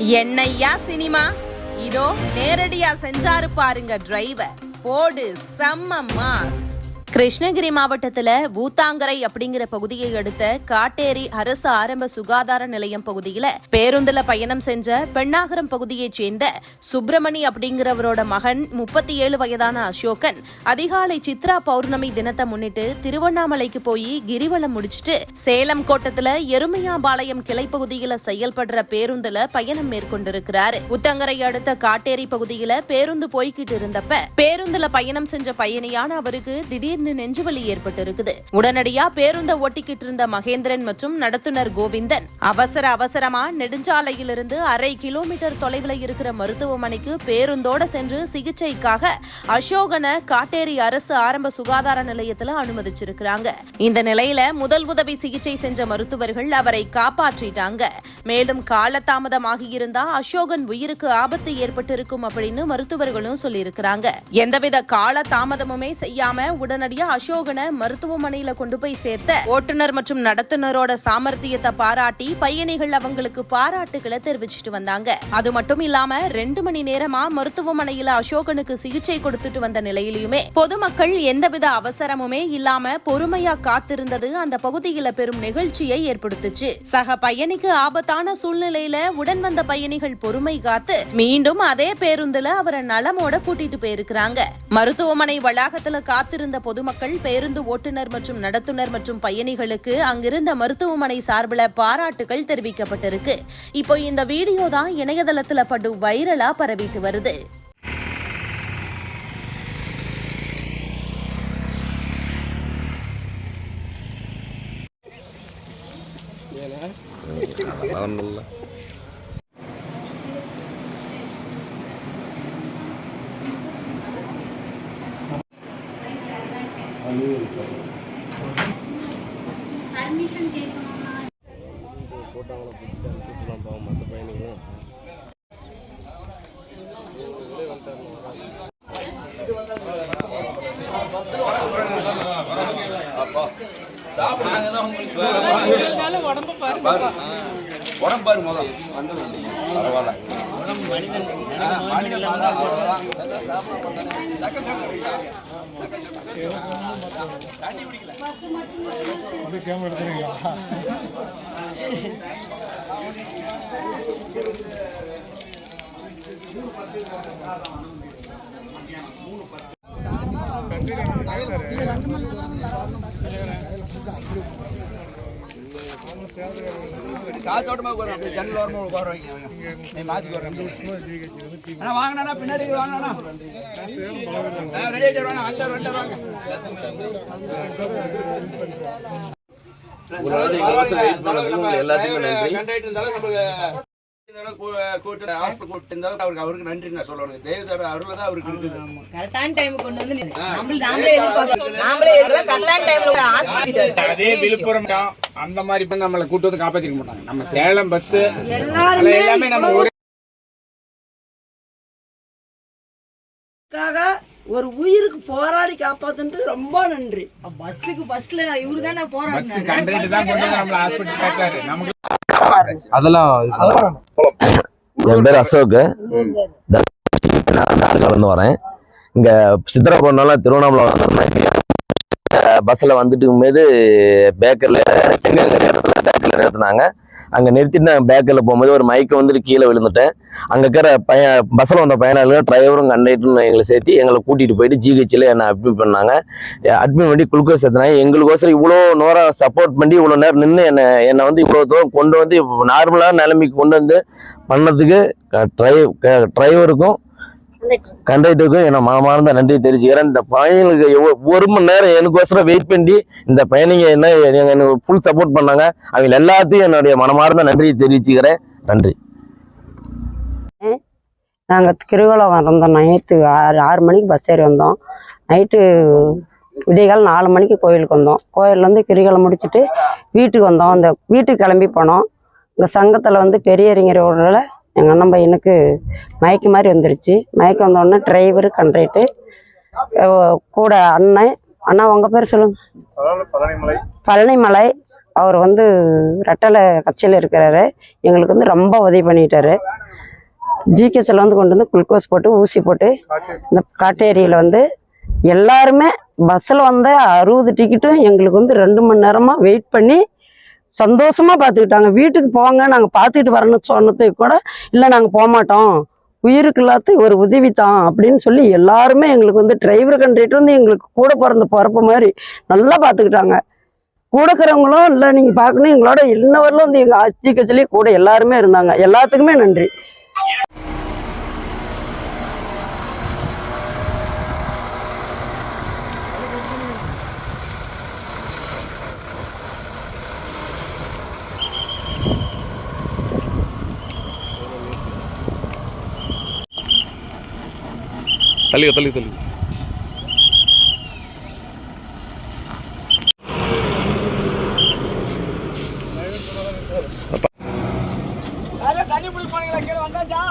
என்னையா சினிமா இதோ நேரடியா செஞ்சாரு பாருங்க டிரைவர் போடு செம்ம மாஸ். கிருஷ்ணகிரி மாவட்டத்துல ஊத்தாங்கரை அப்படிங்கிற பகுதியை அடுத்த காட்டேரி அரசு ஆரம்ப சுகாதார நிலையம் பகுதியில பேருந்துல பயணம் செஞ்ச பெண்ணாகரம் பகுதியைச் சேர்ந்த சுப்பிரமணி அப்படிங்கிறவரோட மகன் 37 வயதான அசோகன் அதிகாலை சித்ரா பௌர்ணமி தினத்தை முன்னிட்டு திருவண்ணாமலைக்கு போய் கிரிவலம் முடிச்சுட்டு சேலம் கோட்டத்துல எருமையாபாளையம் கிளை பகுதியில செயல்படுற பேருந்துல பயணம் மேற்கொண்டிருக்கிறாரு. ஊத்தங்கரை அடுத்த காட்டேரி பகுதியில பேருந்து போய்கிட்டு இருந்தப்ப பேருந்துல பயணம் செஞ்ச பயணியான அவருக்கு திடீர்னு நெஞ்சுவலி ஏற்பட்டிருக்குது. உடனடியா பேருந்த ஓட்டிக்கிட்டு இருந்த மகேந்திரன் மற்றும் நடத்துனர் கோவிந்தன் அவசரமா நெடுஞ்சாலையிலிருந்து 1/2 கிலோமீட்டர் தொலைவில் இருக்கிற மருத்துவமனைக்கு பேருந்தோட சென்று சிகிச்சைக்காக அசோகனை காட்டேரி அரசு ஆரம்ப சுகாதார நிலையத்தில் அனுமதிச்சிருக்கிறாங்க. இந்த நிலையில முதல் உதவி சிகிச்சை செஞ்ச மருத்துவர்கள் அவரை காப்பாற்றிட்டாங்க. மேலும் காலதாமதமாகி இருந்தா அசோகன் உயிருக்கு ஆபத்து ஏற்பட்டிருக்கும் அப்படின்னு மருத்துவர்களும் சொல்லியிருக்கிறாங்க. எந்தவித கால தாமதமுமே செய்யாம உடனடியாக அசோகனை மருத்துவமனையில கொண்டு போய் சேர்த்த ஓட்டுநர் மற்றும் நடத்துனரோட சாமர்த்தியத்தை பாராட்டி பயணிகள் அவங்களுக்கு பாராட்டுகளை தெரிவிச்சுட்டு வந்தாங்க. அது மட்டும் இல்லாம 2 மணி நேரமா மருத்துவமனையில அசோகனுக்கு சிகிச்சை கொடுத்துட்டு வந்த நிலையிலுமே பொதுமக்கள் எந்தவித அவசரமுமே இல்லாம பொறுமையா காத்திருந்தது அந்த பகுதியில பெரும் நிகழ்ச்சியை ஏற்படுத்துச்சு. சக பயணிக்கு ஆபத்தான சூழ்நிலையில உடன் வந்த பயணிகள் பொறுமை காத்து மீண்டும் அதே பேருந்துல அவரை நலமோட கூட்டிட்டு போயிருக்கிறாங்க. மருத்துவமனை வளாகத்துல காத்திருந்த பொதுமக்கள் பேருந்து ஓட்டுநர் மற்றும் நடத்துனர் மற்றும் பயணிகளுக்கு அங்கிருந்த மருத்துவமனை சார்பில் பாராட்டுகள் தெரிவிக்கப்பட்டிருக்கு. இப்போ இந்த வீடியோ தான் இணையதளத்துல படு வைரலா பரவிட்டு வருது. பர்மிஷன் கேட்கணும்னா போட்டாங்களா புடிச்சு அனுப்பிச்சுலாம் பாவம் மற்ற பையனுக்கு உடம்பு பாரு முதல் பரவாயில்ல காத்தோட்டமா ஜன்னல் ஓரமா உட்கார வைங்க மாத்தி வாங்கினா பின்னாடி வாங்கினா எல்லாத்துக்கும் நன்றி. அவருக்கு நன்றி நான் சொல்லணும். தேவதோட அருள் தான் அவருக்கு இருக்குது. கரெக்டான டைம் கொண்டு வந்து அதே விழுப்புரம் அந்த மாதிரி நம்மளை கூட்டு வந்து காப்பாத்திக்க மாட்டாங்க. நம்ம சேலம் பஸ் எல்லாமே நம்ம ஒரு உயிருக்கு போராடி காப்பாத்துன்றது ரொம்ப நன்றி. பஸ்ல இவரு தானே போராடினாரு. கண்டக்டர் தான் கொண்டு வந்து நம்மள ஹாஸ்பிடல் சேர்த்தாரு. நமக்கு அதெல்லாம் என் பேர் அசோக், நாடுகாலேருந்து வரேன். இங்க சித்ரா போனால திருவண்ணாமலை வந்தோம்னா பஸ்ல வந்துட்டு போது பேக்கர்ல செங்கங்கரை இடத்துல பேக்கர்ல நிறுத்தினாங்க. அங்க நிறுத்திட்டு நான் பேக்கர்ல போகும்போது ஒரு மைக்க வந்துட்டு கீழே விழுந்துட்டேன். அங்க இருக்கிற பஸ்ல வந்த பயனாளிகள் டிரைவரும் கண்டக்டரும் எங்களை சேர்த்து எங்களை கூட்டிட்டு போயிட்டு ஜிஹெச்ல என்னை அட்மிட் பண்ணாங்க. அட்மிட் பண்ணி குளுக்கோஸ் ஏற்றினாங்க. எங்களுக்கோசரம் இவ்வளோ நேரம் சப்போர்ட் பண்ணி இவ்வளோ நேரம் நின்று என்னை வந்து இவ்வளோ தூரம் கொண்டு வந்து நார்மலான நிலைமைக்கு கொண்டு வந்து பண்ணதுக்கு டிரைவருக்கும் கண்டக்டருக்கும் என்ன மனமார்ந்த நன்றி தெரிவிச்சுக்கிறேன். இந்த பயணிகளுக்கு 1 மணி நேரம் எனக்கோசரம் வெயிட் பண்ணி இந்த பயணிங்க எனக்கு ஃபுல் சப்போர்ட் பண்ணாங்க. அவங்க எல்லாத்தையும் என்னுடைய மனமார்ந்த நன்றியை தெரிவிச்சுக்கிறேன். நன்றி. நாங்கள் கிரிவலம் வந்தோம். நைட்டு 6 மணிக்கு பஸ் ஏறி வந்தோம். நைட்டு விடியகால் 4 மணிக்கு கோயிலுக்கு வந்தோம். கோயிலேருந்து கிரிவலம் முடிச்சுட்டு வீட்டுக்கு வந்தோம். அந்த வீட்டுக்கு கிளம்பி போனோம். இந்த சங்கத்தில் வந்து பெரியறிஞர் ரோடில் எங்கள் அண்ணன் பையனுக்கு மயக்க மாதிரி வந்துருச்சு. மயக்கம் வந்தோடனே டிரைவரு கண்டக்டர் கூட அண்ணா உங்கள் பேர் சொல்லுங்க. பழனிமலை. அவர் வந்து ரெட்டலை கட்சியில் இருக்கிறாரு. எங்களுக்கு வந்து ரொம்ப உதவி பண்ணிட்டாரு. ஜிஹெச்சில் வந்து கொண்டு வந்து குளுக்கோஸ் போட்டு ஊசி போட்டு இந்த காட்டேரியில் வந்து எல்லாருமே பஸ்ஸில் வந்த 60 டிக்கெட்டும் எங்களுக்கு வந்து 2 மணி நேரமாக வெயிட் பண்ணி சந்தோஷமாக பார்த்துக்கிட்டாங்க. வீட்டுக்கு போங்க நாங்கள் பார்த்துக்கிட்டு வரணும்னு சொன்னதுக்கு கூட இல்லை நாங்கள் போக மாட்டோம், உயிருக்கு எல்லாத்தையும் ஒரு உதவி தான் அப்படின்னு சொல்லி எல்லாருமே எங்களுக்கு வந்து டிரைவர் கண்ட்ரக்டர் வந்து எங்களுக்கு கூட பிறப்பு மாதிரி நல்லா பார்த்துக்கிட்டாங்க. கூட இருக்கிறவங்களும் இல்லை நீங்கள் பார்க்கணும், எங்களோட இன்ன வரலும் வந்து எங்கள் ஜிஹெச்லேயே கூட எல்லாருமே இருந்தாங்க. எல்லாத்துக்குமே நன்றி. தள்ளி தள்ளி தள்ளி தண்ணி பிடிப்பானுங்களா கீழே வந்தாச்சா?